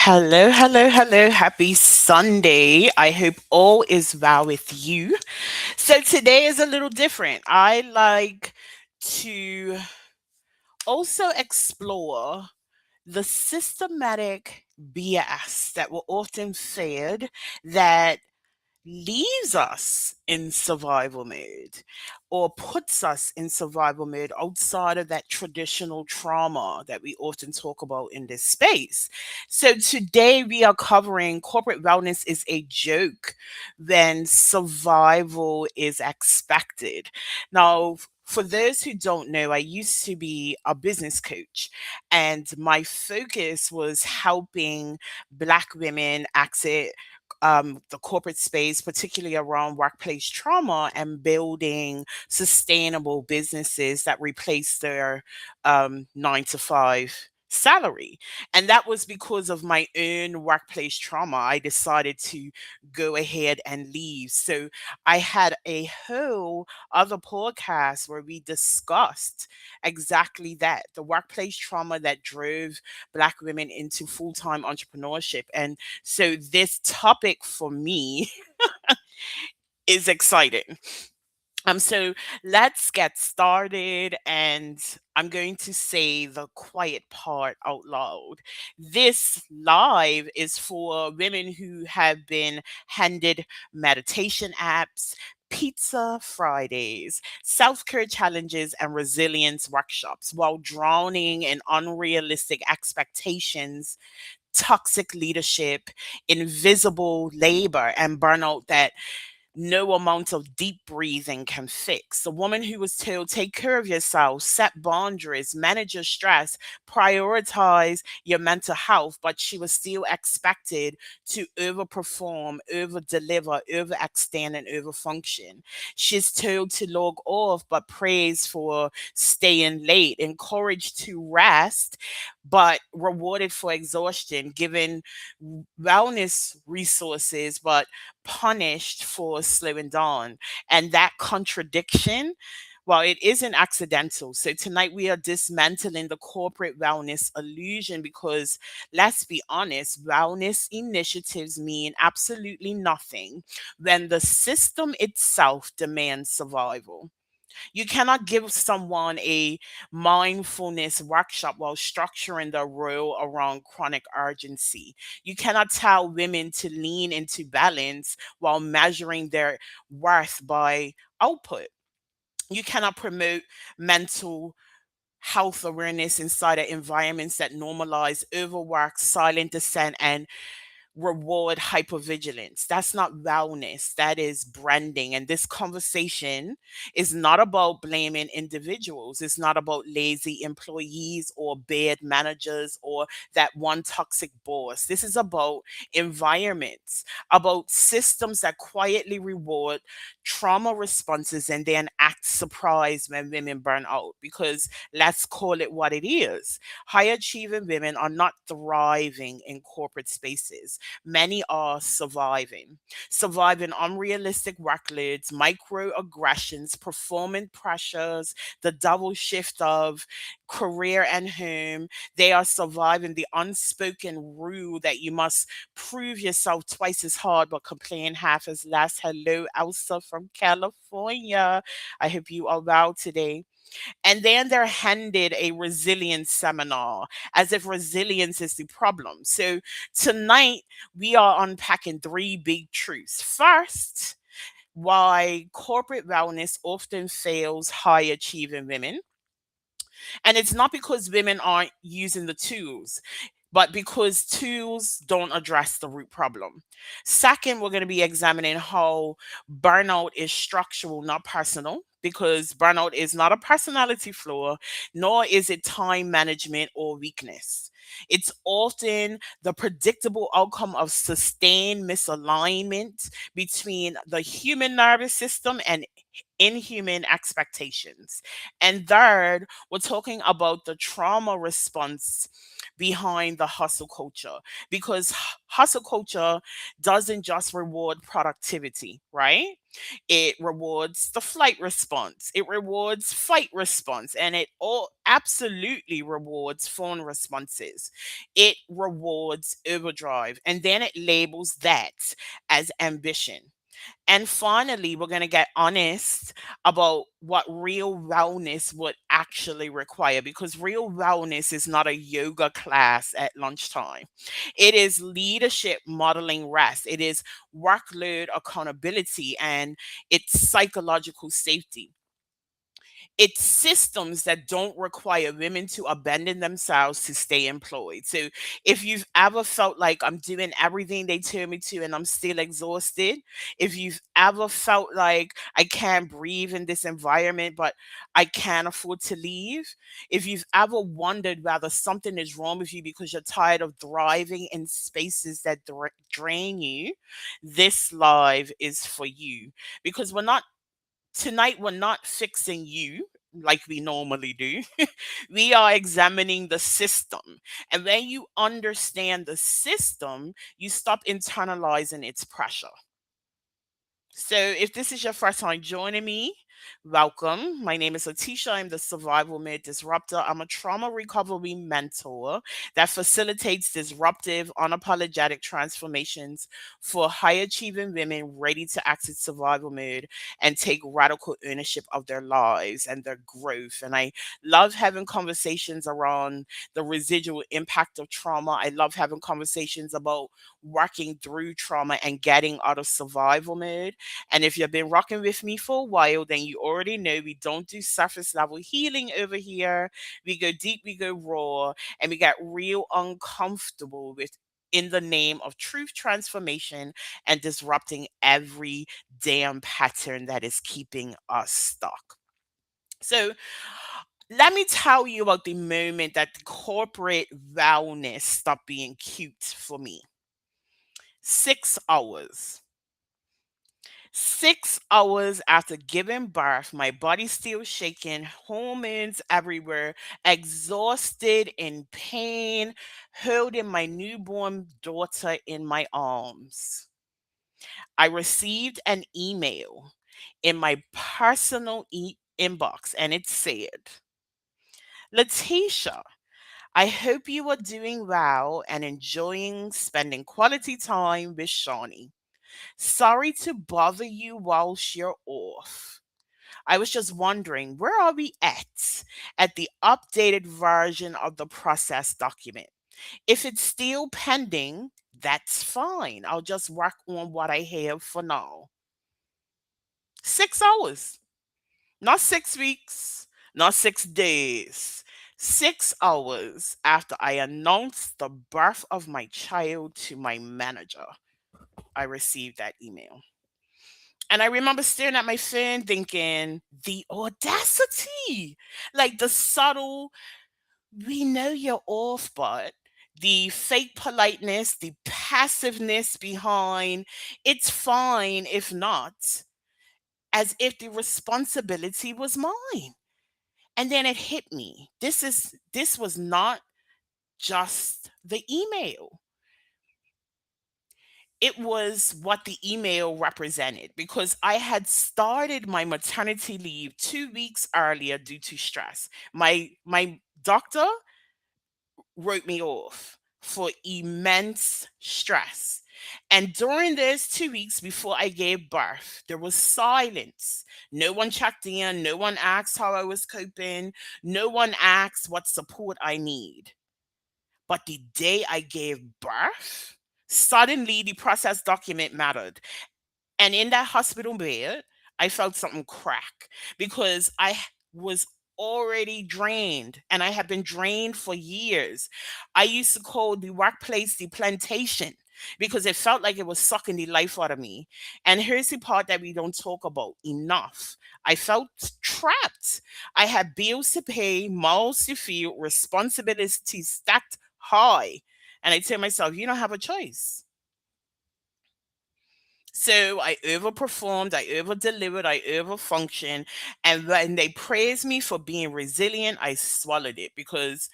Hello, hello, hello. Happy Sunday. I hope all is well with you. So today is a little different. I like to also explore the systematic BS that we're often fed that leaves us in survival mode or puts us in survival mode outside of that traditional trauma that we often talk about in this space. So today we are covering corporate wellness is a joke when survival is expected. Now, for those who don't know, I used to be a business coach, and my focus was helping Black women exit the corporate space, particularly around workplace trauma and building sustainable businesses that replace their 9 to 5 salary. And that was because of my own workplace trauma. I decided to go ahead and leave. So I had a whole other podcast where we discussed exactly that, the workplace trauma that drove Black women into full time entrepreneurship. And so this topic for me is exciting. So let's get started, and I'm going to say the quiet part out loud. This live is for women who have been handed meditation apps, pizza Fridays, self care challenges, and resilience workshops while drowning in unrealistic expectations, toxic leadership, invisible labor, and burnout that no amount of deep breathing can fix. A woman who was told, take care of yourself, set boundaries, manage your stress, prioritize your mental health, but she was still expected to overperform, over deliver, overextend, and overfunction. She's told to log off, but praised for staying late, encouraged to rest, but rewarded for exhaustion, given wellness resources, but punished for slowing down. And that contradiction, well, it isn't accidental. So tonight we are dismantling the corporate wellness illusion because let's be honest, wellness initiatives mean absolutely nothing when the system itself demands survival. You cannot give someone a mindfulness workshop while structuring the role around chronic urgency. You cannot tell women to lean into balance while measuring their worth by output. You cannot promote mental health awareness inside of environments that normalize overwork, silent dissent, and reward hypervigilance. That's not wellness, that is branding. And this conversation is not about blaming individuals. It's not about lazy employees or bad managers or that one toxic boss. This is about environments, about systems that quietly reward trauma responses and then act surprised when women burn out. Because let's call it what it is. High achieving women are not thriving in corporate spaces. Many are surviving unrealistic workloads, microaggressions, performance pressures, the double shift of career and home. They are surviving the unspoken rule that you must prove yourself twice as hard but complain half as less. Hello, Elsa from California. I hope you are well today. And then they're handed a resilience seminar as if resilience is the problem. So tonight we are unpacking three big truths. First, why corporate wellness often fails high achieving women. And it's not because women aren't using the tools, but because tools don't address the root problem. Second, we're going to be examining how burnout is structural, not personal, because burnout is not a personality flaw, nor is it time management or weakness. It's often the predictable outcome of sustained misalignment between the human nervous system and inhuman expectations. And third, we're talking about the trauma response behind the hustle culture, because hustle culture doesn't just reward productivity, right? It rewards the flight response, it rewards fight response, and it all absolutely rewards phone responses. It rewards overdrive, and then it labels that as ambition. And finally, we're going to get honest about what real wellness would actually require, because real wellness is not a yoga class at lunchtime. It is leadership modeling rest, it is workload accountability, and it's psychological safety. It's systems that don't require women to abandon themselves to stay employed. So if you've ever felt like I'm doing everything they tell me to and I'm still exhausted, if you've ever felt like I can't breathe in this environment but I can't afford to leave, if you've ever wondered whether something is wrong with you because you're tired of thriving in spaces that drain you, this live is for you. Because we're not fixing you like we normally do. We are examining the system. And when you understand the system, you stop internalizing its pressure. So, if this is your first time joining me, welcome. My name is Letitia. I'm the Survival Mid Disruptor. I'm a trauma recovery mentor that facilitates disruptive, unapologetic transformations for high achieving women ready to exit survival mode and take radical ownership of their lives and their growth. And I love having conversations around the residual impact of trauma. I love having conversations about working through trauma and getting out of survival mode. And if you've been rocking with me for a while, then you already know we don't do surface level healing over here. We go deep, we go raw, and we get real uncomfortable with in the name of truth transformation and disrupting every damn pattern that is keeping us stuck. So, let me tell you about the moment that the corporate wellness stopped being cute for me. 6 hours. 6 hours after giving birth, my body still shaking, hormones everywhere, exhausted, in pain, holding my newborn daughter in my arms. I received an email in my personal inbox, and it said, Letitia, I hope you are doing well and enjoying spending quality time with Shawnee. Sorry to bother you whilst you're off. I was just wondering, where are we at the updated version of the process document? If it's still pending, that's fine. I'll just work on what I have for now. 6 hours, not 6 weeks, not 6 days. 6 hours after I announced the birth of my child to my manager, I received that email. And I remember staring at my phone thinking, the audacity, like the subtle, we know you're off, but the fake politeness, the passiveness behind, it's fine if not, as if the responsibility was mine. And then it hit me. This was not just the email. It was what the email represented, because I had started my maternity leave 2 weeks earlier due to stress. My doctor wrote me off for immense stress. And during those 2 weeks before I gave birth, there was silence. No one checked in, no one asked how I was coping, no one asked what support I need. But the day I gave birth, suddenly the process document mattered. And in that hospital bed, I felt something crack, because was already drained, and I had been drained for years. I used to call the workplace the plantation because it felt like it was sucking the life out of me. And here's the part that we don't talk about enough. I felt trapped. I had bills to pay, mouths to feed, responsibilities stacked high. And I tell myself, you don't have a choice. So I overperformed, I over delivered, I over functioned. And when they praised me for being resilient, I swallowed it, because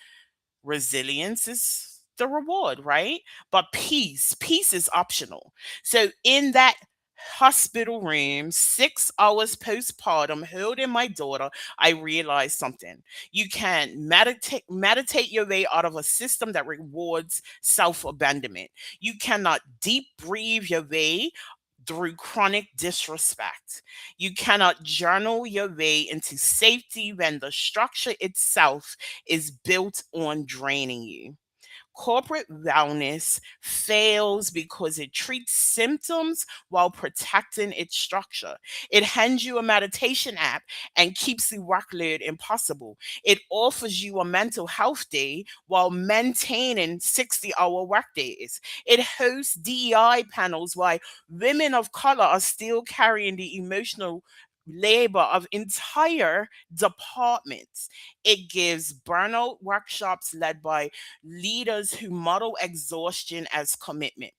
resilience is the reward, right? But peace is optional. So in that hospital room, 6 hours postpartum, holding my daughter, I realized something. You can meditate your way out of a system that rewards self-abandonment. You cannot deep breathe your way through chronic disrespect. You cannot journal your way into safety when the structure itself is built on draining you. Corporate wellness fails because it treats symptoms while protecting its structure. It hands you a meditation app and keeps the workload impossible. It offers you a mental health day while maintaining 60-hour workdays. It hosts DEI panels while women of color are still carrying the emotional labor of entire departments. It gives burnout workshops led by leaders who model exhaustion as commitment.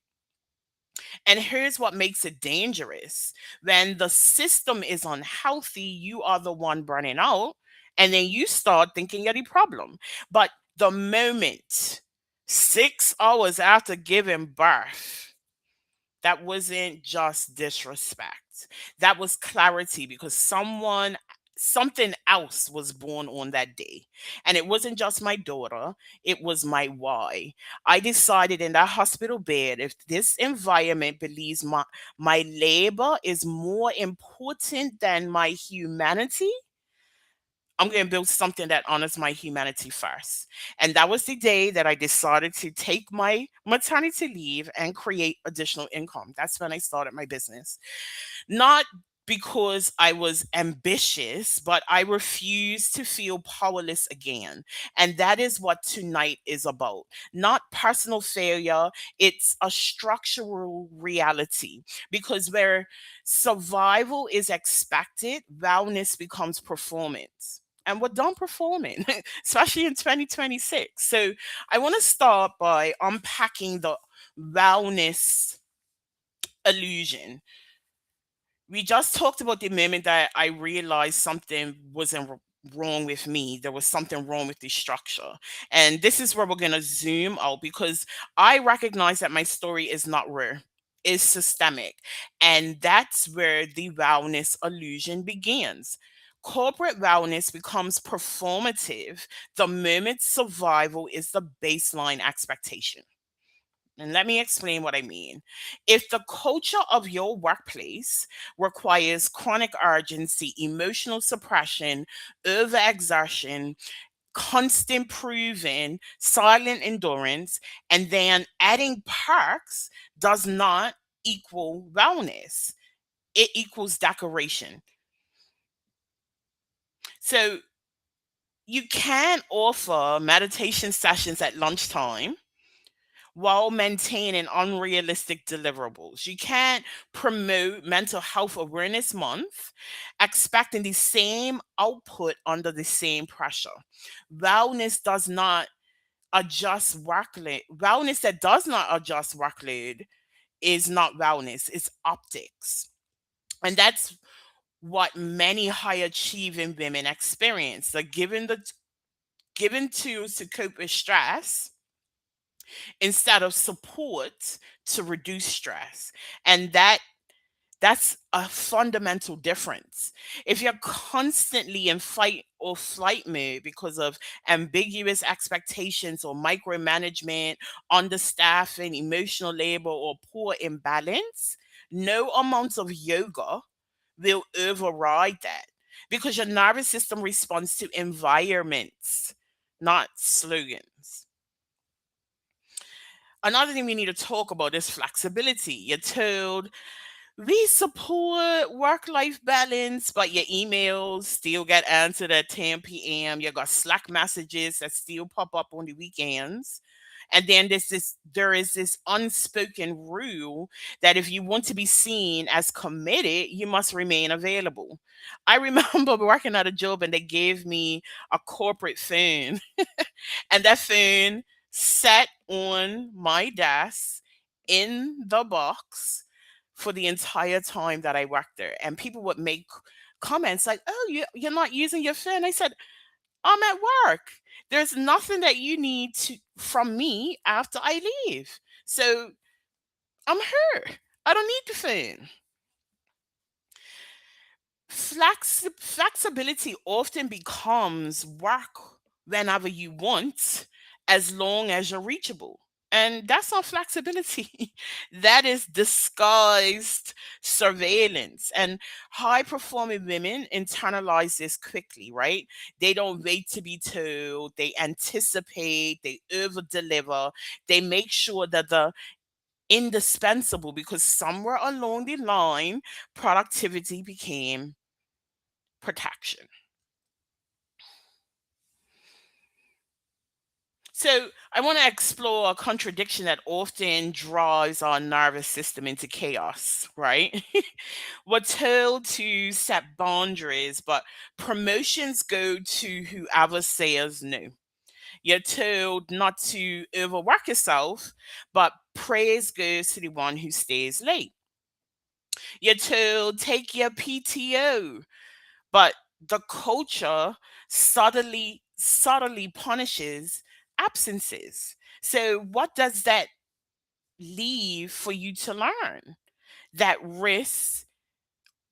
And here's what makes it dangerous: when the system is unhealthy, you are the one burning out, and then you start thinking you're the problem. But the moment 6 hours after giving birth, that wasn't just disrespect. That was clarity because something else was born on that day. And it wasn't just my daughter, it was my why. I decided in that hospital bed, if this environment believes my labor is more important than my humanity, I'm going to build something that honors my humanity first. And that was the day that I decided to take my maternity leave and create additional income. That's when I started my business. Not because I was ambitious, but I refused to feel powerless again. And that is what tonight is about. Not personal failure, it's a structural reality. Because where survival is expected, wellness becomes performance. And we're done performing, especially in 2026. So I want to start by unpacking the wellness illusion. We just talked about the moment that I realized something wasn't wrong with me. There was something wrong with the structure. And this is where we're going to zoom out because I recognize that my story is not rare, it's systemic. And that's where the wellness illusion begins. Corporate wellness becomes performative the moment survival is the baseline expectation. And let me explain what I mean. If the culture of your workplace requires chronic urgency, emotional suppression, overexertion, constant proving, silent endurance, and then adding perks does not equal wellness. It equals decoration. So you can offer meditation sessions at lunchtime while maintaining unrealistic deliverables. You can't promote Mental Health Awareness Month expecting the same output under the same pressure. Wellness does not adjust workload. Wellness that does not adjust workload is not wellness, it's optics. And that's what many high achieving women experience. They're given tools to cope with stress instead of support to reduce stress. And that's a fundamental difference. If you're constantly in fight or flight mode because of ambiguous expectations or micromanagement, understaffing, emotional labor, or poor imbalance, no amount of yoga will override that because your nervous system responds to environments, not slogans. Another thing we need to talk about is flexibility. You're told we support work life balance, but your emails still get answered at 10 p.m. You got Slack messages that still pop up on the weekends. And then there is this unspoken rule that if you want to be seen as committed, you must remain available. I remember working at a job and they gave me a corporate phone and that phone sat on my desk in the box for the entire time that I worked there. And people would make comments like, "Oh, you're not using your phone." I said, I'm at work. There's nothing that you need to from me after I leave. So I'm here. I don't need the phone. Flexibility often becomes work whenever you want, as long as you're reachable. And that's not flexibility. That is disguised surveillance. And high performing women internalize this quickly, right? They don't wait to be told, they anticipate, they over deliver, they make sure that the indispensable, because somewhere along the line, productivity became protection. So, I want to explore a contradiction that often drives our nervous system into chaos, right? We're told to set boundaries, but promotions go to whoever says no. You're told not to overwork yourself, but praise goes to the one who stays late. You're told take your PTO, but the culture subtly punishes absences. So what does that leave for you to learn? That risk,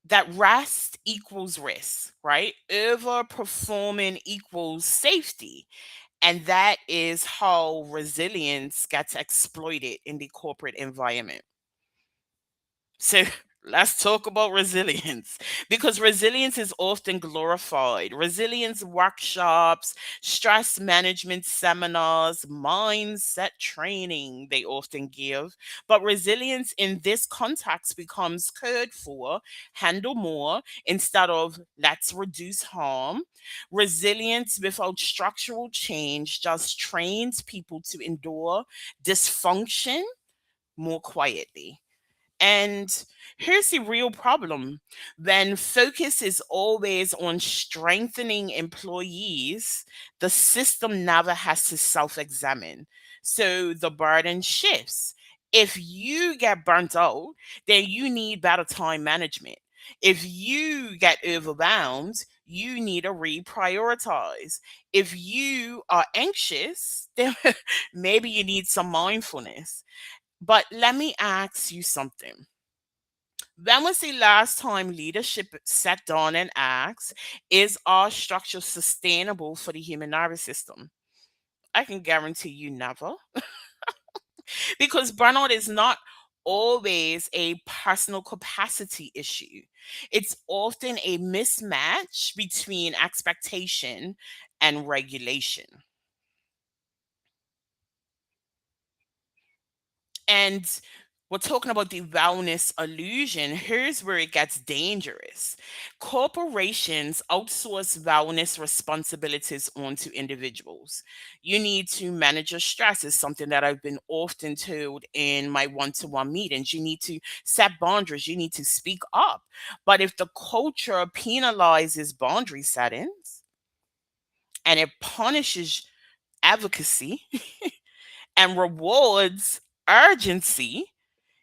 that rest equals risk, right? Overperforming equals safety. And that is how resilience gets exploited in the corporate environment. So let's talk about resilience, because resilience is often glorified. Resilience workshops, stress management seminars, mindset training they often give. But resilience in this context becomes code for handle more instead of let's reduce harm. Resilience without structural change just trains people to endure dysfunction more quietly. And here's the real problem: when focus is always on strengthening employees, the system never has to self examine. So the burden shifts. If you get burnt out, then you need better time management. If you get overwhelmed, you need to reprioritize. If you are anxious, then maybe you need some mindfulness. But let me ask you something. When was the last time leadership sat down and asked, is our structure sustainable for the human nervous system? I can guarantee you never. Because burnout is not always a personal capacity issue, it's often a mismatch between expectation and regulation. And we're talking about the wellness illusion. Here's where it gets dangerous. Corporations outsource wellness responsibilities onto individuals. You need to manage your stress, is something that I've been often told in my one to one meetings. You need to set boundaries, you need to speak up. But if the culture penalizes boundary settings and it punishes advocacy and rewards urgency,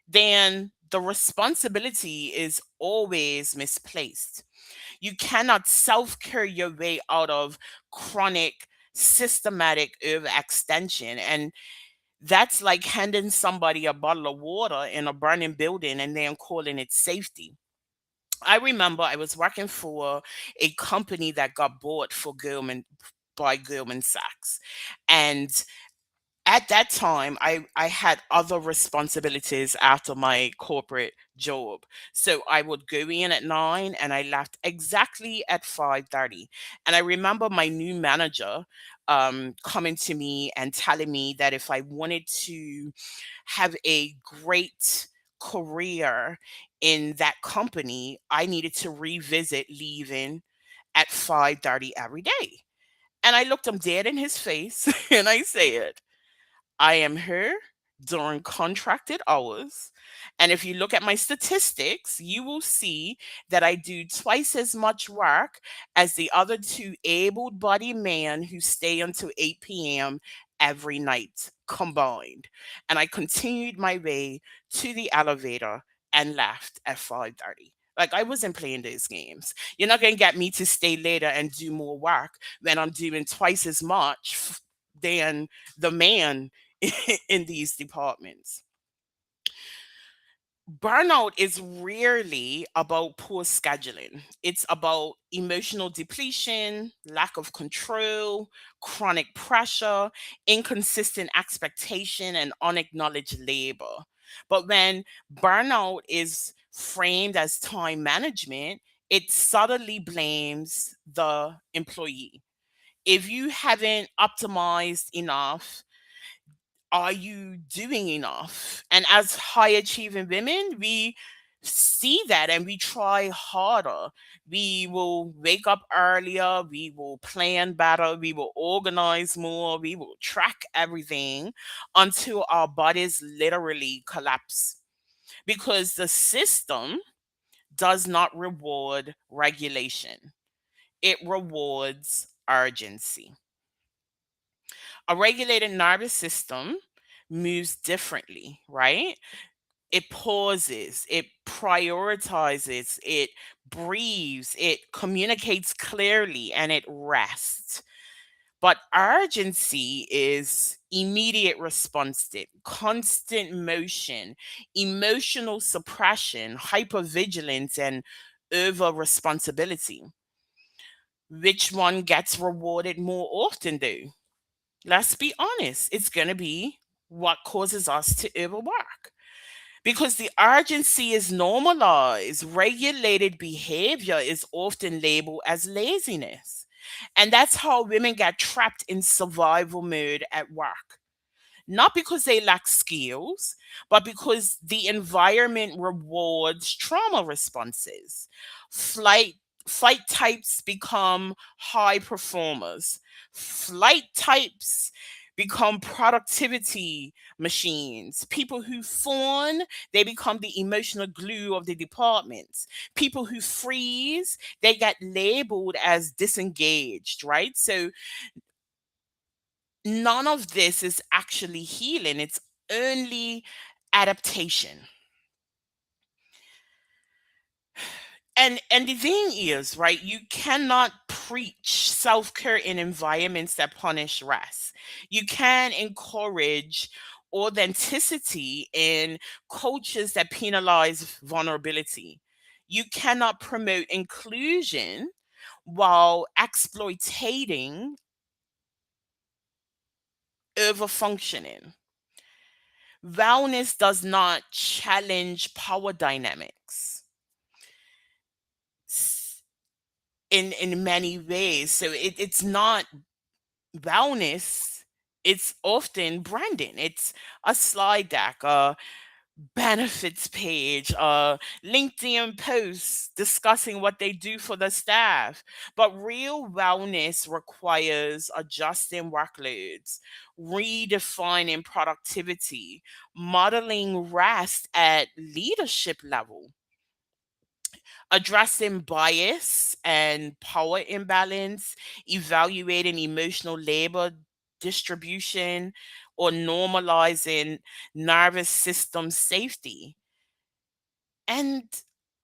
then the responsibility is always misplaced. You cannot self care your way out of chronic, systematic overextension. And that's like handing somebody a bottle of water in a burning building and then calling it safety. I remember I was working for a company that got bought for Goldman by Goldman Sachs. And at that time I had other responsibilities after my corporate job, so I would go in at 9 and I left exactly at 5:30. And I remember my new manager coming to me and telling me that if I wanted to have a great career in that company, I needed to revisit leaving at 5:30 every day. And I looked him dead in his face and I said, I am here during contracted hours. And if you look at my statistics, you will see that I do twice as much work as the other two able bodied men who stay until 8 p.m. every night combined. And I continued my way to the elevator and left at 5:30. Like I wasn't playing those games. You're not going to get me to stay later and do more work when I'm doing twice as much than the man in these departments. Burnout is rarely about poor scheduling. It's about emotional depletion, lack of control, chronic pressure, inconsistent expectation, and unacknowledged labor. But when burnout is framed as time management, it subtly blames the employee. If you haven't optimized enough, are you doing enough? And as high achieving women, we see that and we try harder. We will wake up earlier, we will plan better, we will organize more, we will track everything until our bodies literally collapse. Because the system does not reward regulation, it rewards urgency. A regulated nervous system moves differently, right? It pauses, it prioritizes, it breathes, it communicates clearly, and it rests. But urgency is immediate response, to constant motion, emotional suppression, hypervigilance, and over responsibility. Which one gets rewarded more often, though? Let's be honest, it's going to be what causes us to overwork because the urgency is normalized. Regulated behavior is often labeled as laziness. And that's how women get trapped in survival mode at work, not because they lack skills, but because the environment rewards trauma responses. Flight Flight types become high performers. Flight types become productivity machines. People who fawn, they become the emotional glue of the department. People who freeze, they get labeled as disengaged, right? So none of this is actually healing, it's only adaptation. And the thing is, right, you cannot preach self-care in environments that punish rest. You can encourage authenticity in cultures that penalize vulnerability. You cannot promote inclusion while exploiting over functioning. Wellness does not challenge power dynamics s- in many ways. So it's not wellness. It's often branding. It's a slide deck, benefits page, LinkedIn posts discussing what they do for the staff. But real wellness requires adjusting workloads, redefining productivity, modeling rest at leadership level, addressing bias and power imbalance, evaluating emotional labor distribution, or normalizing nervous system safety. And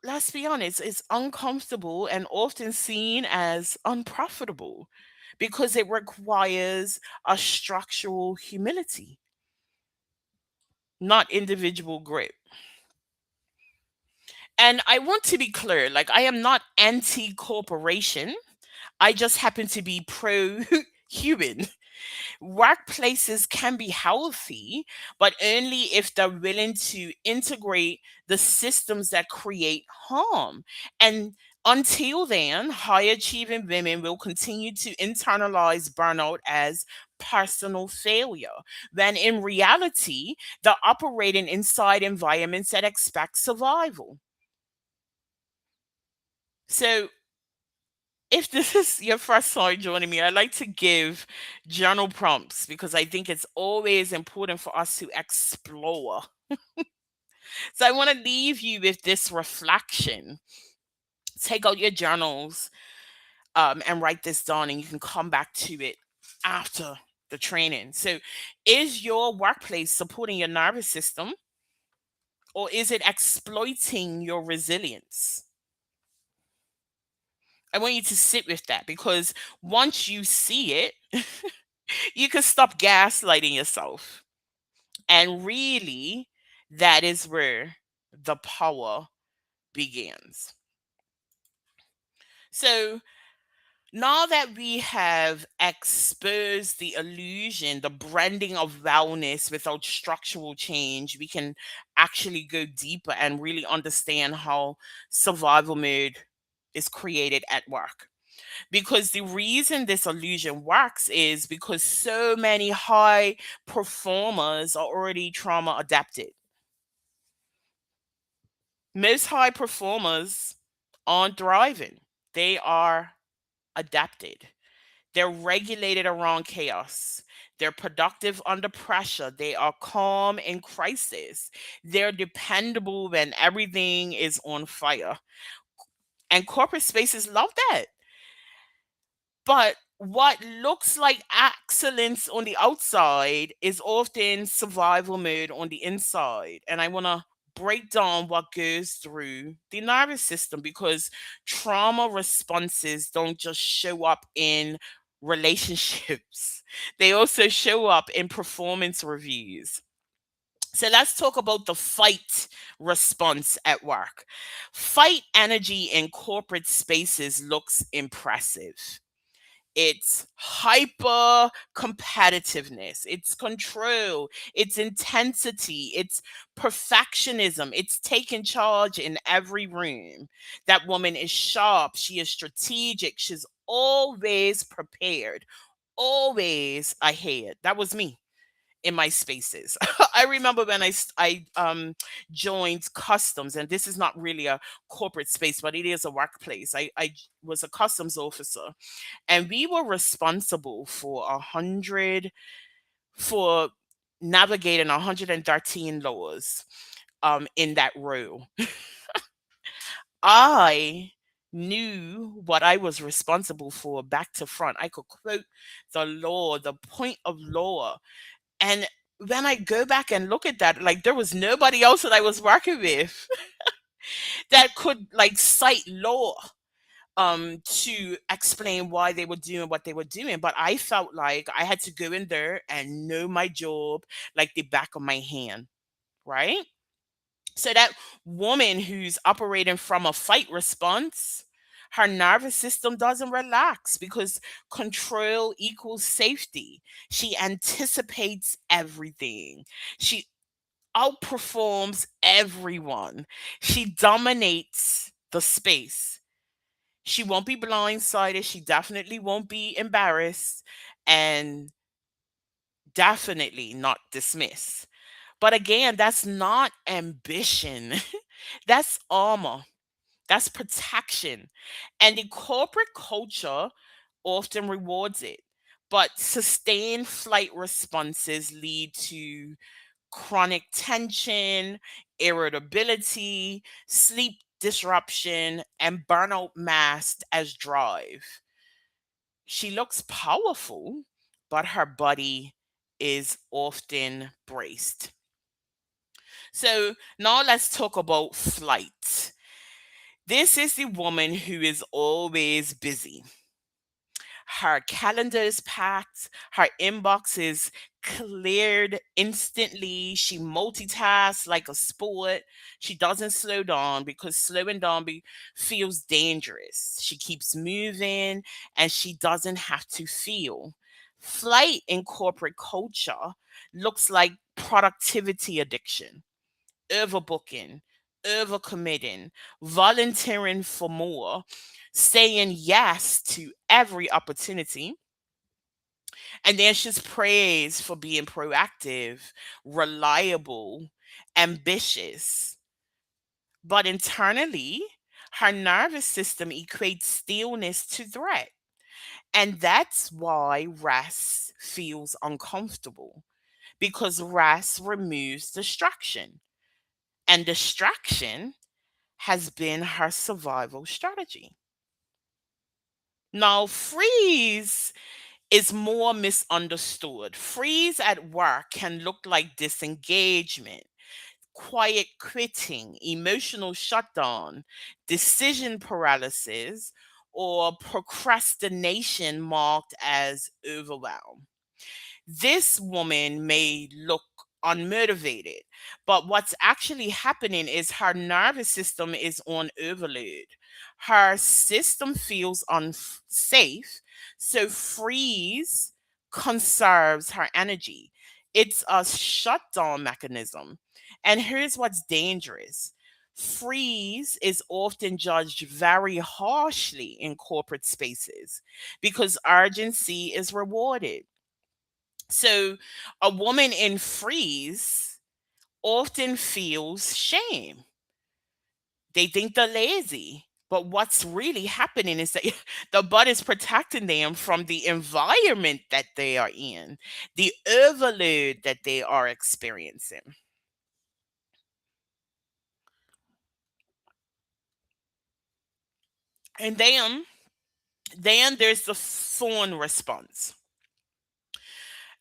let's be honest, it's uncomfortable and often seen as unprofitable because it requires a structural humility, not individual grit. And I want to be clear, like I am not anti corporation. I just happen to be pro human. Workplaces can be healthy, but only if they're willing to integrate the systems that create harm. And until then, high achieving women will continue to internalize burnout as personal failure, when in reality, they're operating inside environments that expect survival. So, if this is your first time joining me, I like to give journal prompts because I think it's always important for us to explore. So I want to leave you with this reflection. Take out your journals and write this down, and you can come back to it after the training. So, is your workplace supporting your nervous system or is it exploiting your resilience? I want you to sit with that because once you see it, you can stop gaslighting yourself. And really, that is where the power begins. So, now that we have exposed the illusion, the branding of wellness without structural change, we can actually go deeper and really understand how survival mode is created at work. Because the reason this illusion works is because so many high performers are already trauma adapted. Most high performers aren't thriving, they are adapted. They're regulated around chaos. They're productive under pressure. They are calm in crisis. They're dependable when everything is on fire. And corporate spaces love that. But what looks like excellence on the outside is often survival mode on the inside. And I want to break down what goes through the nervous system because trauma responses don't just show up in relationships, they also show up in performance reviews. So let's talk about the fight response at work. Fight energy in corporate spaces looks impressive. It's hyper competitiveness, it's control, it's intensity, it's perfectionism, it's taking charge in every room. That woman is sharp, she is strategic, she's always prepared, always ahead. That was me in my spaces. I remember when I joined customs, and this is not really a corporate space, but it is a workplace. I was a customs officer, and we were responsible for navigating 113 laws in that row. I knew what I was responsible for back to front. I could quote the law, the point of law. And when I go back and look at that, like there was nobody else that I was working with that could like cite law to explain why they were doing what they were doing. But I felt like I had to go in there and know my job like the back of my hand, right? So that woman who's operating from a fight response, her nervous system doesn't relax because control equals safety. She anticipates everything. She outperforms everyone. She dominates the space. She won't be blindsided. She definitely won't be embarrassed and definitely not dismissed. But again, that's not ambition. That's armor. That's protection. And the corporate culture often rewards it. But sustained flight responses lead to chronic tension, irritability, sleep disruption, and burnout masked as drive. She looks powerful, but her body is often braced. So now let's talk about flight. This is the woman who is always busy. Her calendar is packed, her inbox is cleared instantly. She multitasks like a sport. She doesn't slow down because slowing down feels dangerous. She keeps moving and she doesn't have to feel. Flight in corporate culture looks like productivity addiction, overbooking, overcommitting, volunteering for more, saying yes to every opportunity. And then she's praised for being proactive, reliable, ambitious. But internally, her nervous system equates stillness to threat. And that's why rest feels uncomfortable because rest removes distraction. And distraction has been her survival strategy. Now, freeze is more misunderstood. Freeze at work can look like disengagement, quiet quitting, emotional shutdown, decision paralysis, or procrastination marked as overwhelm. This woman may look unmotivated, but what's actually happening is her nervous system is on overload. Her system feels unsafe, so freeze conserves her energy. It's a shutdown mechanism. And here's what's dangerous: freeze is often judged very harshly in corporate spaces because urgency is rewarded. So a woman in freeze often feels shame. They think they're lazy. But what's really happening is that the butt is protecting them from the environment that they are in, the overload that they are experiencing. And then there's the fawn response.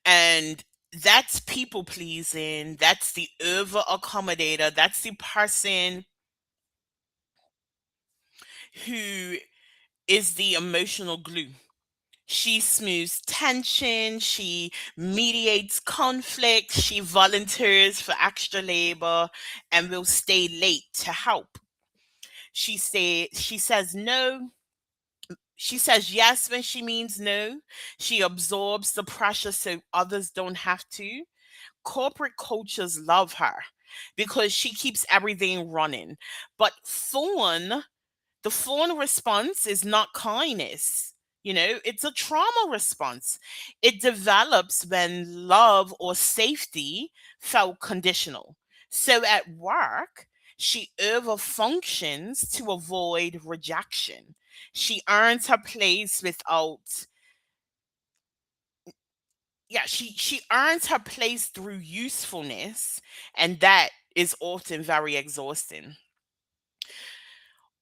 And that's people pleasing. That's the over accommodator. That's the person who is the emotional glue. She smooths tension, she mediates conflict, she volunteers for extra labor and will stay late to help. She says no, she says yes when she means no. She absorbs the pressure so others don't have to. Corporate cultures love her because she keeps everything running. But the fawn response is not kindness. It's a trauma response. It develops when love or safety felt conditional. So at work, she over functions to avoid rejection. She earns her place without, yeah, she earns her place through usefulness, and that is often very exhausting.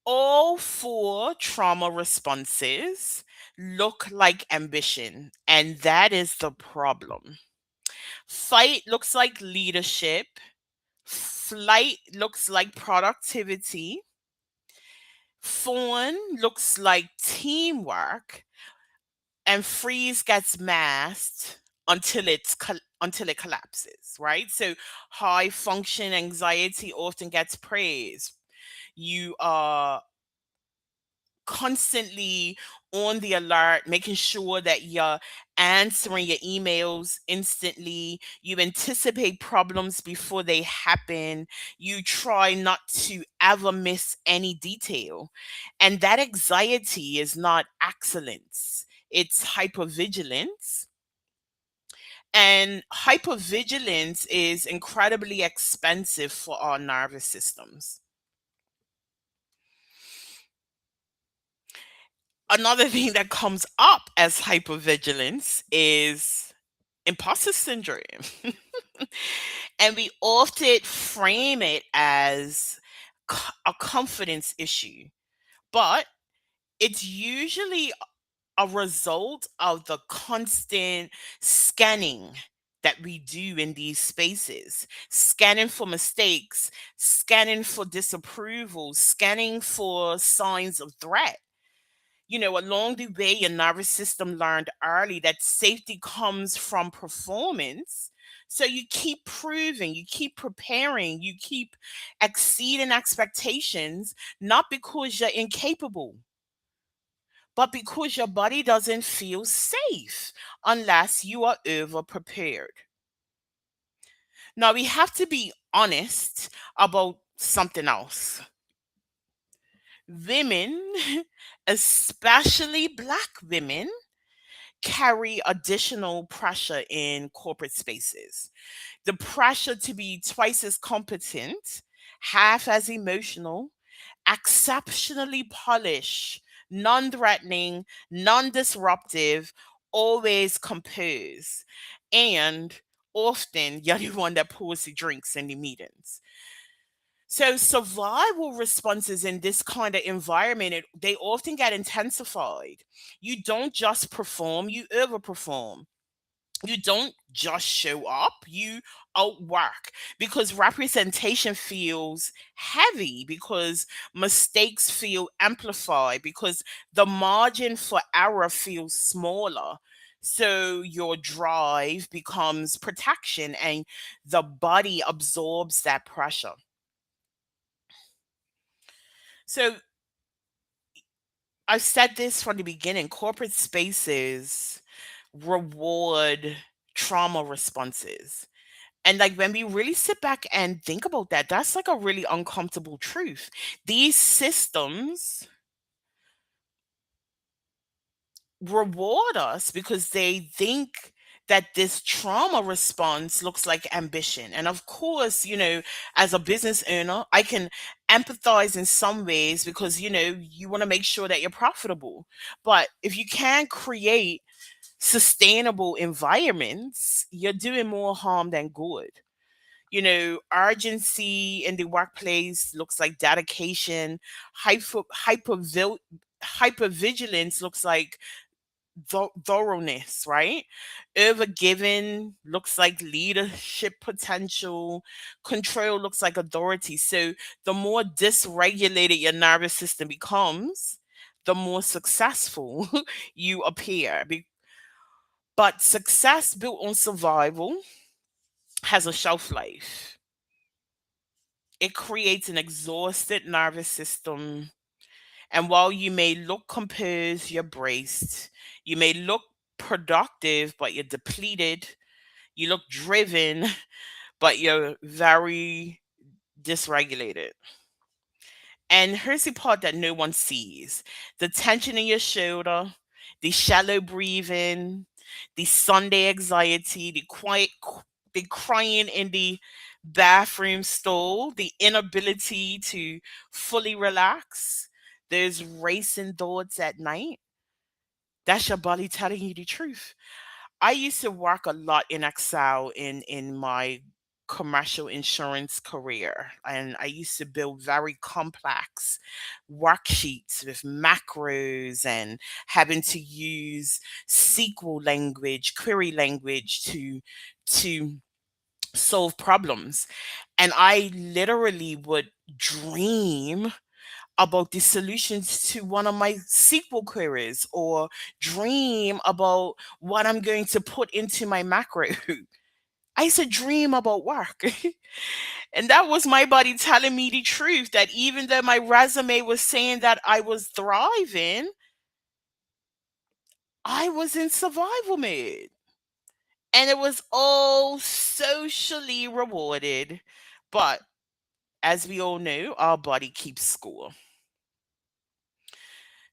All four trauma responses look like ambition, and that is the problem. Fight looks like leadership, flight looks like productivity, fawn looks like teamwork, and freeze gets masked until it collapses, right? So high function anxiety often gets praise. You are constantly on the alert, making sure that you're answering your emails instantly. You anticipate problems before they happen. You try not to ever miss any detail. And that anxiety is not excellence, it's hypervigilance. And hypervigilance is incredibly expensive for our nervous systems. Another thing that comes up as hypervigilance is imposter syndrome. And we often frame it as a confidence issue, but it's usually a result of the constant scanning that we do in these spaces, scanning for mistakes, scanning for disapproval, scanning for signs of threat. Along the way, your nervous system learned early that safety comes from performance. So you keep proving, you keep preparing, you keep exceeding expectations, not because you're incapable, but because your body doesn't feel safe unless you are over prepared. Now, we have to be honest about something else. Women, especially Black women, carry additional pressure in corporate spaces. The pressure to be twice as competent, half as emotional, exceptionally polished, non threatening, non disruptive, always composed, and often you're the one that pours the drinks in the meetings. So survival responses in this kind of environment, they often get intensified. You don't just perform, you overperform. You don't just show up, you outwork, because representation feels heavy, because mistakes feel amplified, because the margin for error feels smaller. So your drive becomes protection, and the body absorbs that pressure. So I've said this from the beginning: corporate spaces reward trauma responses. And like when we really sit back and think about that, that's like a really uncomfortable truth. These systems reward us because they think that this trauma response looks like ambition. And of course, as a business owner, I can empathize in some ways because, you want to make sure that you're profitable. But if you can't create sustainable environments, you're doing more harm than good. Urgency in the workplace looks like dedication. Hypervigilance looks like thoroughness, right? Overgiving looks like leadership potential. Control looks like authority. So the more dysregulated your nervous system becomes, the more successful you appear. But success built on survival has a shelf life. It creates an exhausted nervous system. And while you may look composed, you're braced. You may look productive, but you're depleted. You look driven, but you're very dysregulated. And here's the part that no one sees: the tension in your shoulder, the shallow breathing, the Sunday anxiety, the crying in the bathroom stall, the inability to fully relax, those racing thoughts at night. That's your body telling you the truth. I used to work a lot in Excel in my commercial insurance career, and I used to build very complex worksheets with macros and having to use SQL language, query language to solve problems. And I literally would dream about the solutions to one of my SQL queries, or dream about what I'm going to put into my macro. I used to dream about work. And that was my body telling me the truth, that even though my resume was saying that I was thriving, I was in survival mode. And it was all socially rewarded. But as we all know, our body keeps score.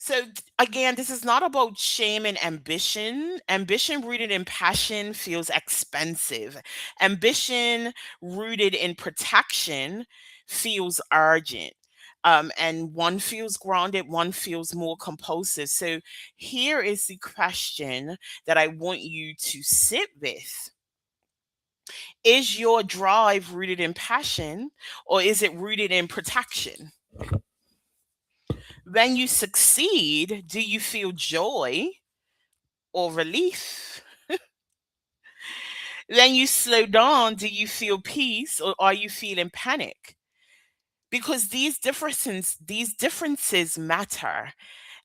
So again, this is not about shame and ambition. Ambition rooted in passion feels expensive. Ambition rooted in protection feels urgent. And one feels grounded, one feels more compulsive. So here is the question that I want you to sit with: is your drive rooted in passion, or is it rooted in protection? When you succeed, do you feel joy or relief? When you slow down, do you feel peace, or are you feeling panic? Because these differences matter.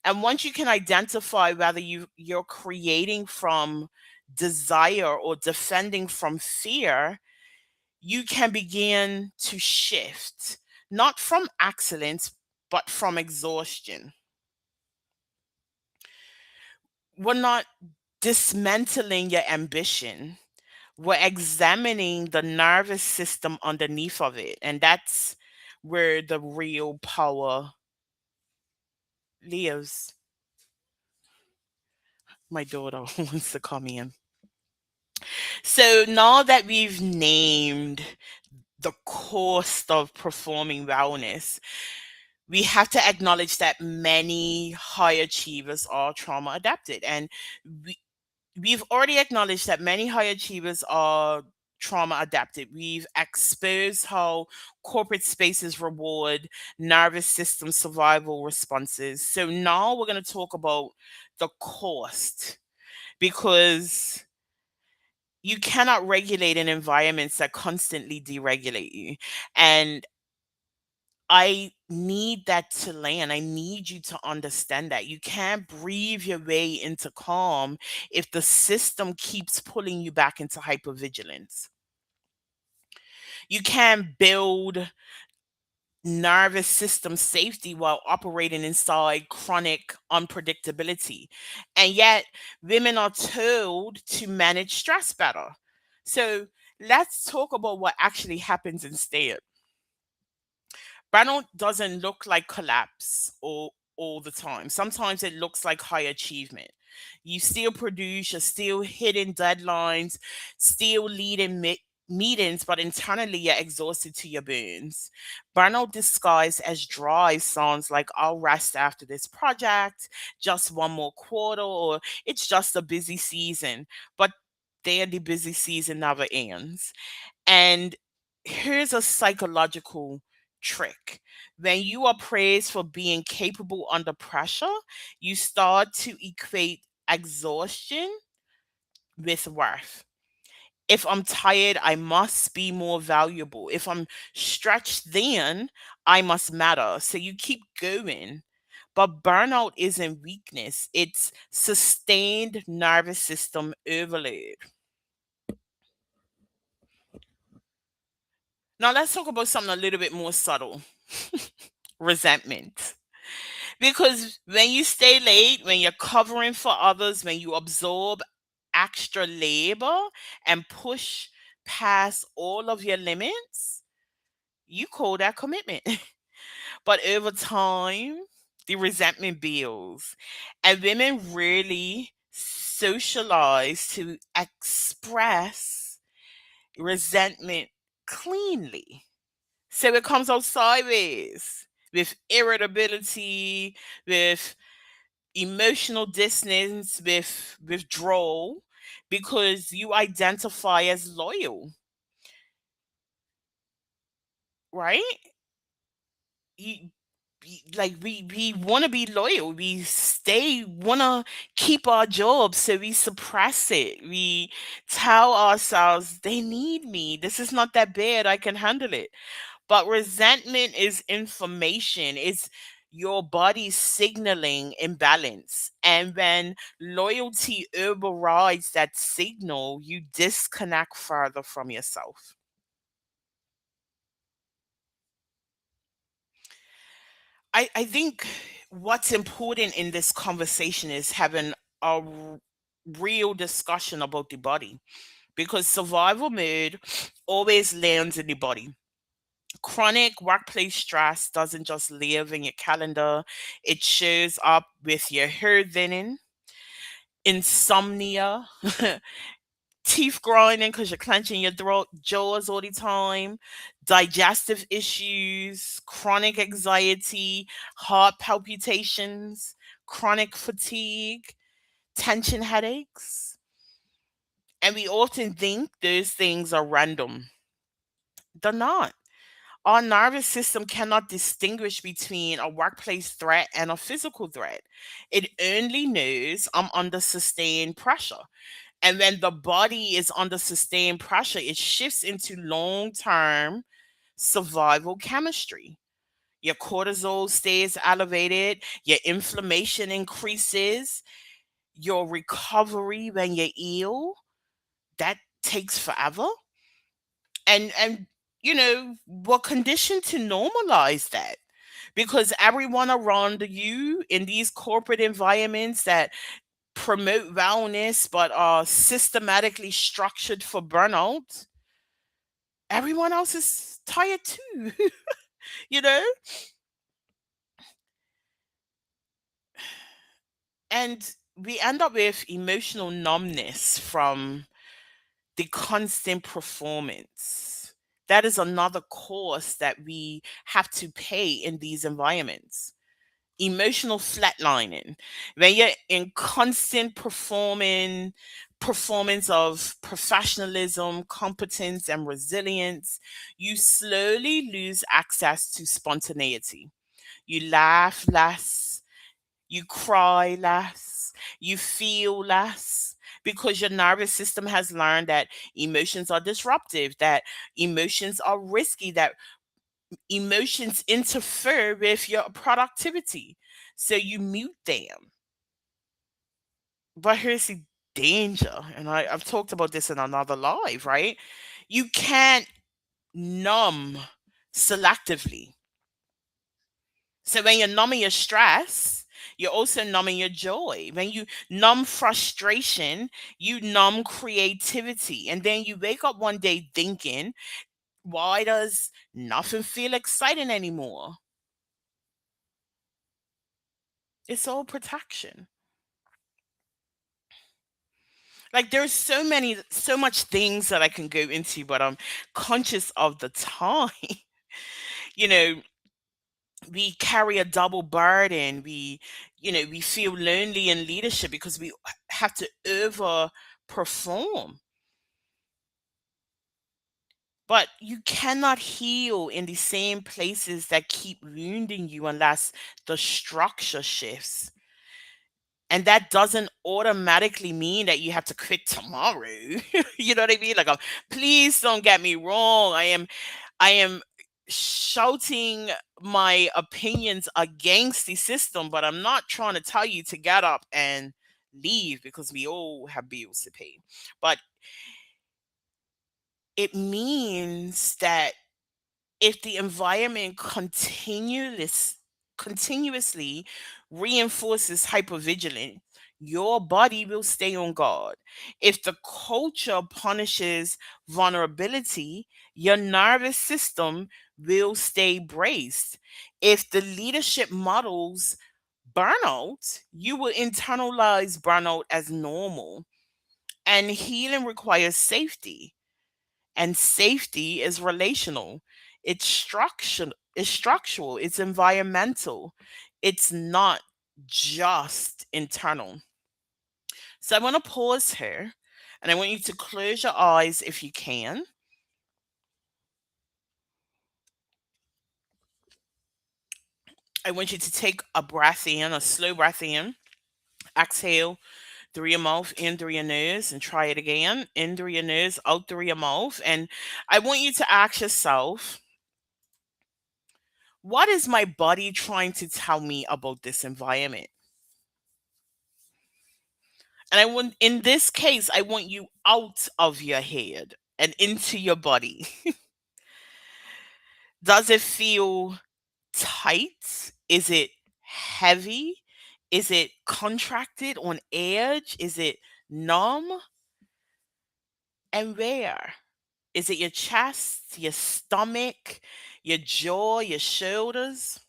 And once you can identify whether you're creating from desire or defending from fear, you can begin to shift, not from excellence, but from exhaustion. We're not dismantling your ambition, we're examining the nervous system underneath of it. And that's where the real power lives. My daughter wants to come in. So now that we've named the cost of performing wellness, we have to acknowledge that many high achievers are trauma adapted. And we, we've already acknowledged that many high achievers are trauma adapted. We've exposed how corporate spaces reward nervous system survival responses. So now we're going to talk about the cost, because You cannot regulate in environments that constantly deregulate you. And I need that to land. I need you to understand that. You can't breathe your way into calm if the system keeps pulling you back into hypervigilance. You can't build nervous system safety while operating inside chronic unpredictability. And yet, women are told to manage stress better. So, let's talk about what actually happens instead. Burnout doesn't look like collapse all the time. Sometimes it looks like high achievement. You still produce, you're still hitting deadlines, still leading meetings, but internally you're exhausted to your bones. Burnout disguised as drive sounds like I'll rest after this project, just one more quarter, or it's just a busy season. But then the busy season never ends. And here's a psychological trick. When you are praised for being capable under pressure, you start to equate exhaustion with worth. If I'm tired, I must be more valuable. If I'm stretched thin, I must matter. So you keep going. But burnout isn't weakness, it's sustained nervous system overload. Now let's talk about something a little bit more subtle. Resentment. Because when you stay late, when you're covering for others, when you absorb extra labor and push past all of your limits, you call that commitment. But over time, the resentment builds. And women really socialize to express resentment cleanly. So it comes out sideways with irritability, with emotional distance, with withdrawal, because you identify as loyal, right? You, like we want to be loyal. We stay, want to keep our jobs, so we suppress it. We tell ourselves they need me. This is not that bad. I can handle it. But resentment is information, it's your body signaling imbalance. And when loyalty overrides that signal, you disconnect further from yourself. I think what's important in this conversation is having a real discussion about the body, because survival mode always lands in the body. Chronic workplace stress doesn't just live in your calendar, it shows up with your hair thinning, insomnia, teeth grinding because you're clenching your throat, jaws all the time, digestive issues, chronic anxiety, heart palpitations, chronic fatigue, tension headaches. And we often think those things are random. They're not. Our nervous system cannot distinguish between a workplace threat and a physical threat. It only knows I'm under sustained pressure. And when the body is under sustained pressure, it shifts into long term survival chemistry. Your cortisol stays elevated, your inflammation increases, your recovery when you're ill, that takes forever. And we're conditioned to normalize that, because everyone around you in these corporate environments that promote wellness but are systematically structured for burnout, everyone else is tired too. you know and we end up with emotional numbness from the constant performance. That is another cost that we have to pay in these environments. Emotional flatlining. When you're in constant performance of professionalism, competence, and resilience, you slowly lose access to spontaneity. You laugh less, you cry less, you feel less, because your nervous system has learned that emotions are disruptive, that emotions are risky, that emotions interfere with your productivity. So you mute them. But here's the danger, and I've talked about this in another live, right? You can't numb selectively. So when you're numbing your stress, you're also numbing your joy. When you numb frustration, you numb creativity. And then you wake up one day thinking, why does nothing feel exciting anymore? It's all protection. Like there's so much things that I can go into, but I'm conscious of the time. you know, we carry a double burden. We feel lonely in leadership because we have to over perform. But you cannot heal in the same places that keep wounding you unless the structure shifts. And that doesn't automatically mean that you have to quit tomorrow. You know what I mean? Like, please don't get me wrong. I am shouting my opinions against the system, but I'm not trying to tell you to get up and leave because we all have bills to pay. But it means that if the environment continuously reinforces hypervigilance, your body will stay on guard. If the culture punishes vulnerability, your nervous system will stay braced. If the leadership models burnout, you will internalize burnout as normal. And healing requires safety, and safety is relational. It's structural, it's environmental, it's not just internal. So I want to pause here, and I want you to close your eyes if you can. I want you to take a breath in, a slow breath in. Exhale through your mouth, in through your nose, and try it again. In through your nose, out through your mouth. And I want you to ask yourself, what is my body trying to tell me about this environment? And I want, in this case, I want you out of your head and into your body. Does it feel tight? Is it heavy? Is it contracted on edge? Is it numb? And where? Is it your chest, your stomach, your jaw, your shoulders?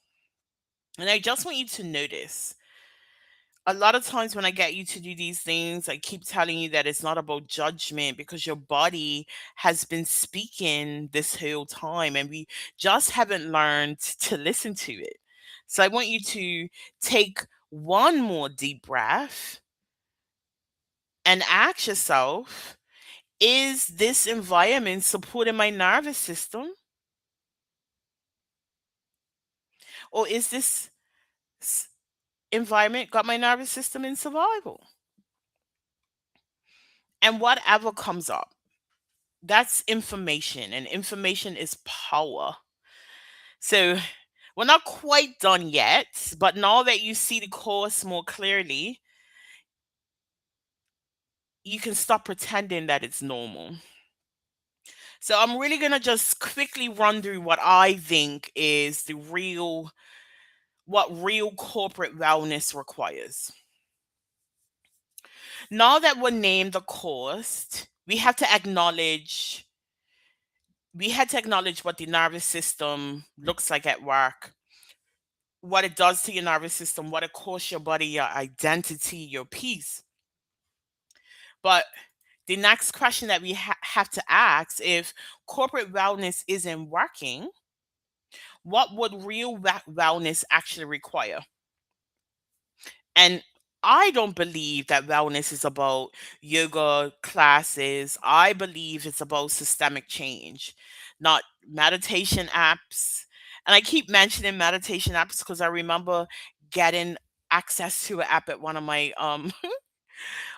And I just want you to notice, a lot of times when I get you to do these things, I keep telling you that it's not about judgment because your body has been speaking this whole time and we just haven't learned to listen to it. So I want you to take one more deep breath and ask yourself, is this environment supporting my nervous system? Or is this s- environment got my nervous system in survival? And whatever comes up, that's information, and information is power. So we're not quite done yet, but now that you see the course more clearly, you can stop pretending that it's normal. So I'm really going to just quickly run through what I think is what real corporate wellness requires. Now that we're named the course, we had to acknowledge what the nervous system looks like at work, what it does to your nervous system, what it costs your body, your identity, your peace. But the next question that we have to ask, if corporate wellness isn't working, what would real wellness actually require? And I don't believe that wellness is about yoga classes. I believe it's about systemic change, not meditation apps. And I keep mentioning meditation apps because I remember getting access to an app at one of my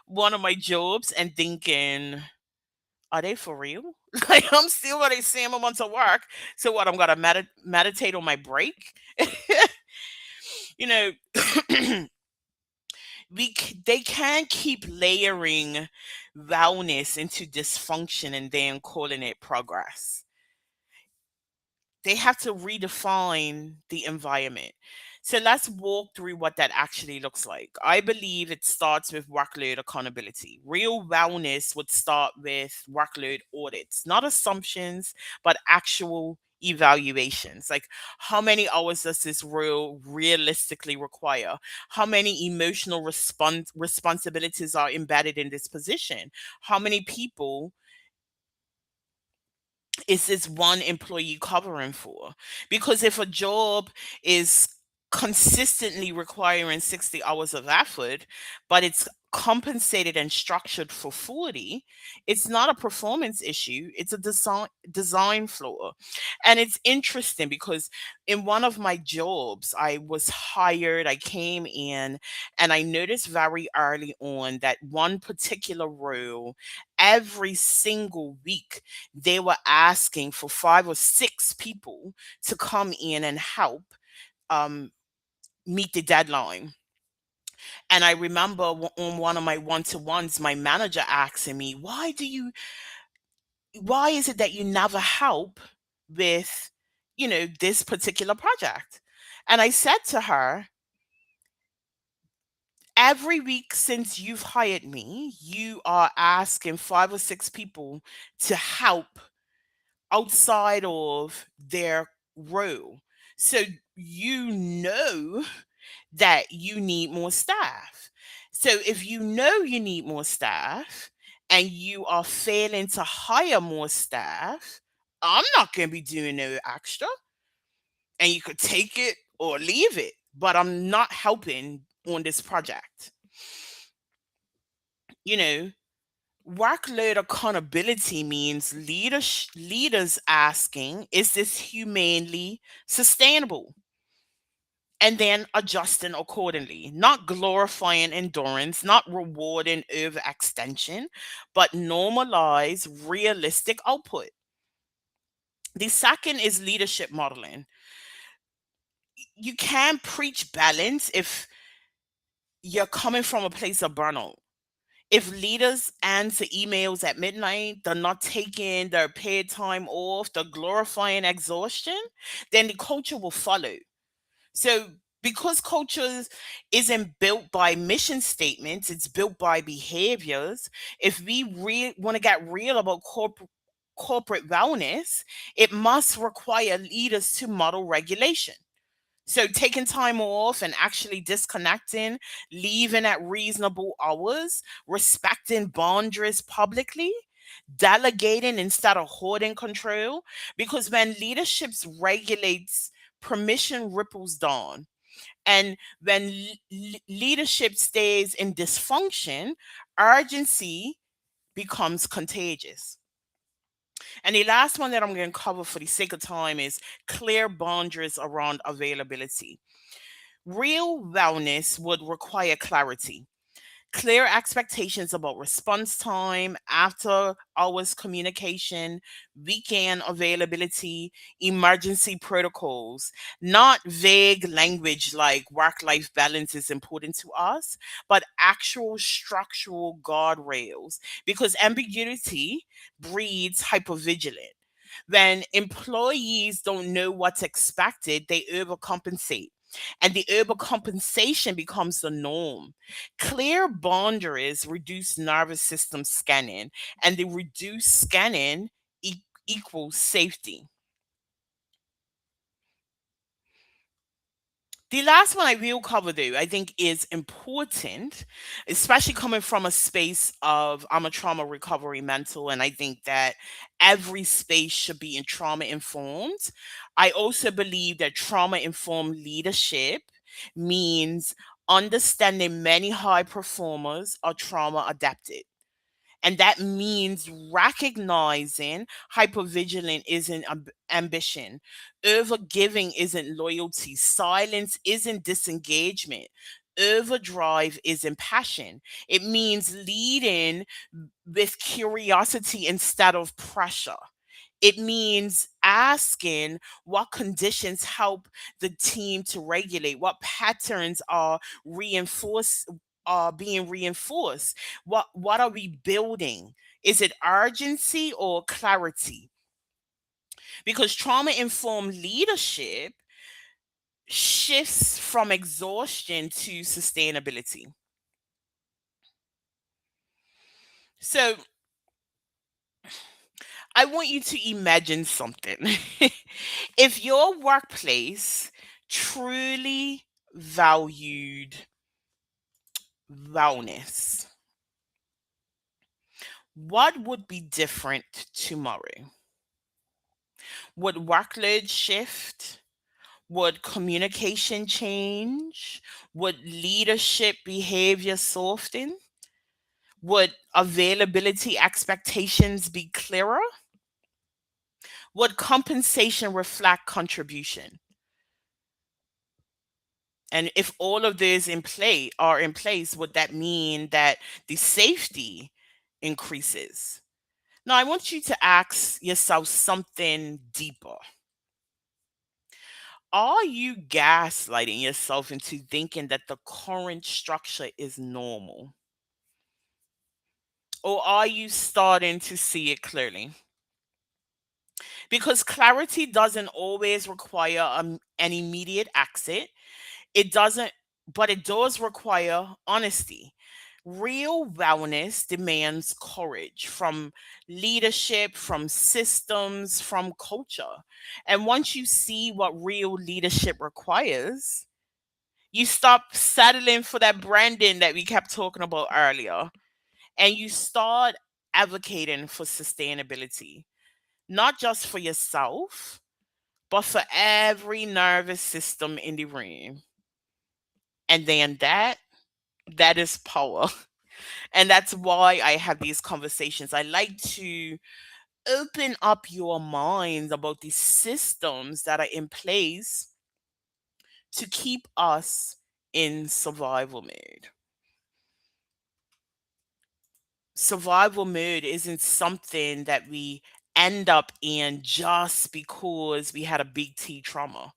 one of my jobs and thinking, are they for real? Like, I'm still gonna say I'm to work. So what? I'm gonna meditate on my break. you know, they can't keep layering wellness into dysfunction and then calling it progress. They have to redefine the environment. So let's walk through what that actually looks like. I believe it starts with workload accountability. Real wellness would start with workload audits, not assumptions, but actual evaluations. Like, how many hours does this role realistically require? How many emotional responsibilities are embedded in this position? How many people is this one employee covering for? Because if a job is consistently requiring 60 hours of effort, but it's compensated and structured for 40, it's not a performance issue, it's a design flaw. And it's interesting because in one of my jobs, I was hired, I came in, and I noticed very early on that one particular role, every single week they were asking for 5 or 6 people to come in and help um, meet the deadline. And I remember on one of my one-to-ones, my manager asking me, why is it that you never help with, this particular project? And I said to her, every week since you've hired me, you are asking 5 or 6 people to help outside of their role. So you know that you need more staff. So if you know you need more staff and you are failing to hire more staff, I'm not going to be doing no extra. And you could take it or leave it, but I'm not helping on this project. You know, Workload accountability means leaders asking, is this humanely sustainable? And then adjusting accordingly, not glorifying endurance, not rewarding overextension, but normalize realistic output. The second is leadership modeling. You can't preach balance if you're coming from a place of burnout. If leaders answer emails at midnight, they're not taking their paid time off, they're glorifying exhaustion, then the culture will follow. So, because culture isn't built by mission statements, it's built by behaviors. If we want to get real about corporate wellness, it must require leaders to model regulation. So taking time off and actually disconnecting, leaving at reasonable hours, respecting boundaries publicly, delegating instead of hoarding control. Because when leadership regulates, permission ripples down. And when leadership stays in dysfunction, urgency becomes contagious. And the last one that I'm going to cover for the sake of time is clear boundaries around availability. Real wellness would require clarity, clear expectations about response time, after hours communication, weekend availability, emergency protocols, not vague language like work life balance is important to us, but actual structural guardrails, because ambiguity breeds hypervigilance. When employees don't know what's expected, they overcompensate. And the overcompensation becomes the norm. Clear boundaries reduce nervous system scanning, and the reduced scanning equals safety. The last one I will cover, though, I think is important, especially coming from a space of I'm a trauma recovery mental, and I think that every space should be in trauma informed. I also believe that trauma informed leadership means understanding many high performers are trauma adapted. And that means recognizing hypervigilant isn't ambition, overgiving isn't loyalty, silence isn't disengagement, overdrive is impassion. It means leading with curiosity instead of pressure. It means asking what conditions help the team to regulate, what patterns are being reinforced, what are we building? Is it urgency or clarity? Because trauma informed leadership shifts from exhaustion to sustainability. So I want you to imagine something. If your workplace truly valued wellness, what would be different tomorrow? Would workload shift? Would communication change? Would leadership behavior soften? Would availability expectations be clearer? Would compensation reflect contribution? And if all of these in place, would that mean that the safety increases? Now, I want you to ask yourself something deeper. Are you gaslighting yourself into thinking that the current structure is normal? Or are you starting to see it clearly? Because clarity doesn't always require an immediate exit. It doesn't, but it does require honesty. Real wellness demands courage from leadership, from systems, from culture. And once you see what real leadership requires, you stop settling for that branding that we kept talking about earlier, and you start advocating for sustainability, not just for yourself, but for every nervous system in the room. And then that is power. And that's why I have these conversations. I like to open up your minds about these systems that are in place to keep us in survival mode. Survival mode isn't something that we end up in just because we had a big T trauma.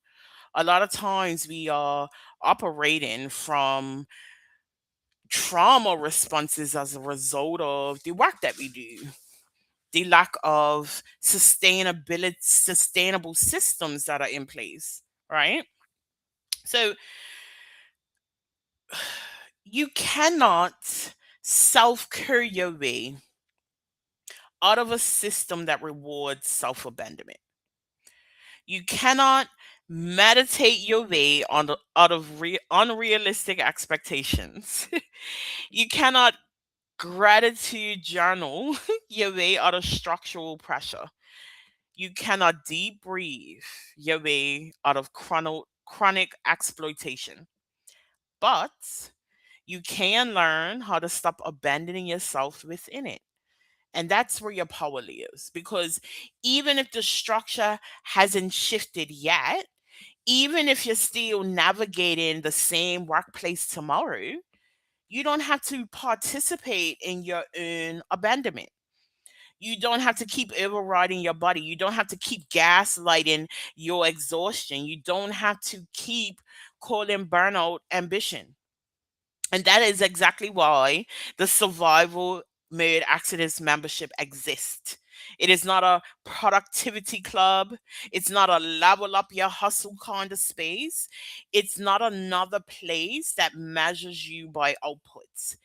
A lot of times we are operating from trauma responses as a result of the work that we do, the lack of sustainable systems that are in place, right? So you cannot self-cure your way out of a system that rewards self-abandonment. You cannot meditate your way out of unrealistic expectations. You cannot gratitude journal your way out of structural pressure. You cannot deep breathe your way out of chronic exploitation. But you can learn how to stop abandoning yourself within it. And that's where your power lives. Because even if the structure hasn't shifted yet, even if you're still navigating the same workplace tomorrow, you don't have to participate in your own abandonment. You don't have to keep overriding your body. You don't have to keep gaslighting your exhaustion. You don't have to keep calling burnout ambition. And that is exactly why the survival mode accidents membership exists. It is not a productivity club. It's not a level up your hustle kind of space. It's not another place that measures you by outputs.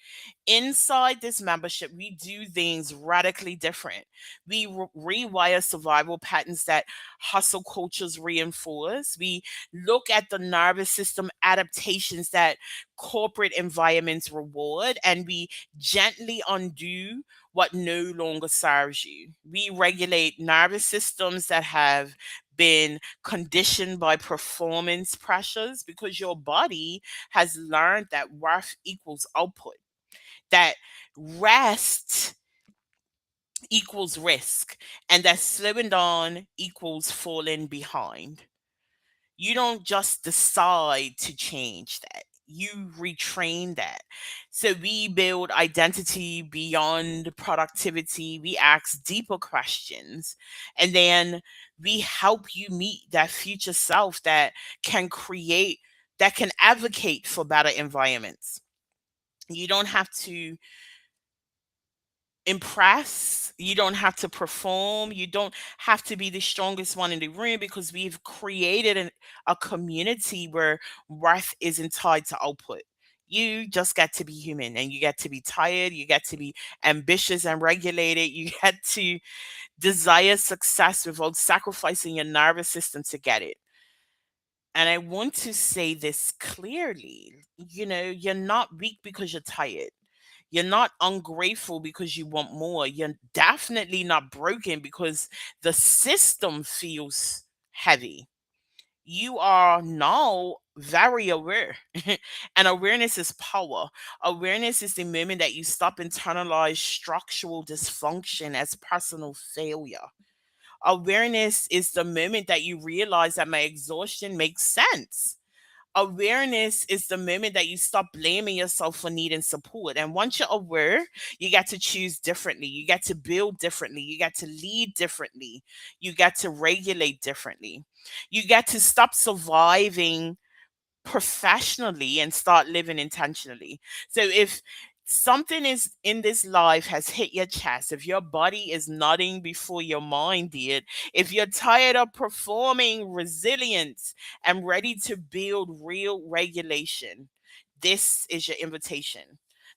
Inside this membership, we do things radically different. We rewire survival patterns that hustle cultures reinforce. We look at the nervous system adaptations that corporate environments reward, and we gently undo what no longer serves you. We regulate nervous systems that have been conditioned by performance pressures because your body has learned that worth equals output, that rest equals risk, and that slowing down equals falling behind. You don't just decide to change that. you retrain that. So we build identity beyond productivity. We ask deeper questions. And then we help you meet that future self that can create, that can advocate for better environments. You don't have to impress. You don't have to perform. You don't have to be the strongest one in the room, because we've created a community where worth isn't tied to output. You just get to be human, and you get to be tired. You get to be ambitious and regulated. You get to desire success without sacrificing your nervous system to get it. And I want to say this clearly. You're not weak because you're tired. You're not ungrateful because you want more. You're definitely not broken because the system feels heavy. You are now very aware. And awareness is power. Awareness is the moment that you stop internalize structural dysfunction as personal failure. Awareness is the moment that you realize that my exhaustion makes sense. Awareness is the moment that you stop blaming yourself for needing support. And once you're aware, you get to choose differently. You get to build differently. You get to lead differently. You get to regulate differently. You get to stop surviving professionally and start living intentionally. So if something is in this life has hit your chest, if your body is nodding before your mind did, if you're tired of performing resilience and ready to build real regulation, this is your invitation.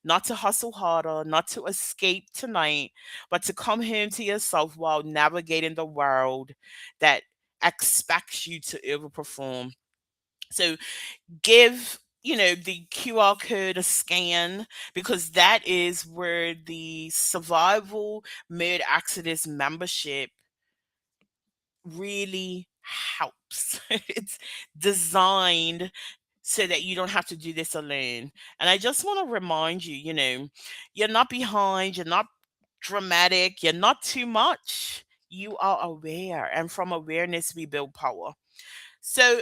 Not to hustle harder, not to escape tonight, but to come home to yourself while navigating the world that expects you to overperform. So give the QR code a scan, because that is where the survival mid exodus membership really helps. It's designed so that you don't have to do this alone. And I just want to remind you, you're not behind, you're not dramatic, you're not too much. You are aware, and from awareness we build power. So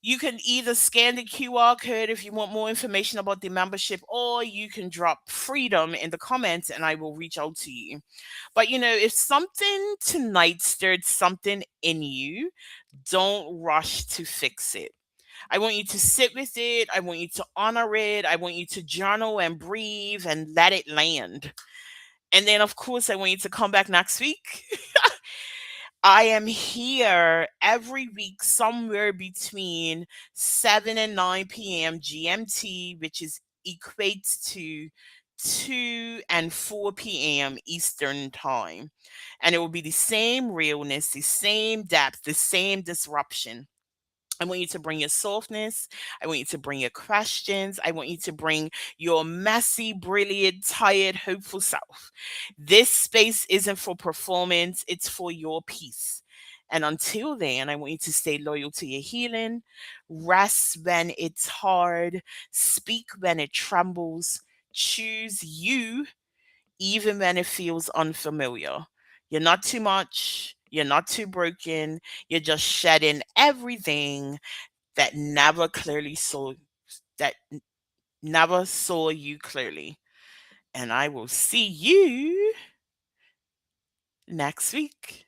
you can either scan the QR code if you want more information about the membership, or you can drop freedom in the comments and I will reach out to you. But if something tonight stirred something in you, don't rush to fix it. I want you to sit with it. I want you to honor it. I want you to journal and breathe and let it land. And then, of course, I want you to come back next week. I am here every week somewhere between 7 and 9 p.m. GMT, which is equates to 2 and 4 p.m. Eastern time. And it will be the same realness, the same depth, the same disruption. I want you to bring your softness. I want you to bring your questions. I want you to bring your messy, brilliant, tired, hopeful self. This space isn't for performance, it's for your peace. And until then, I want you to stay loyal to your healing, rest when it's hard, speak when it trembles, choose you even when it feels unfamiliar. You're not too much, you're not too broken, you're just shedding everything that never saw you clearly. And I will see you next week.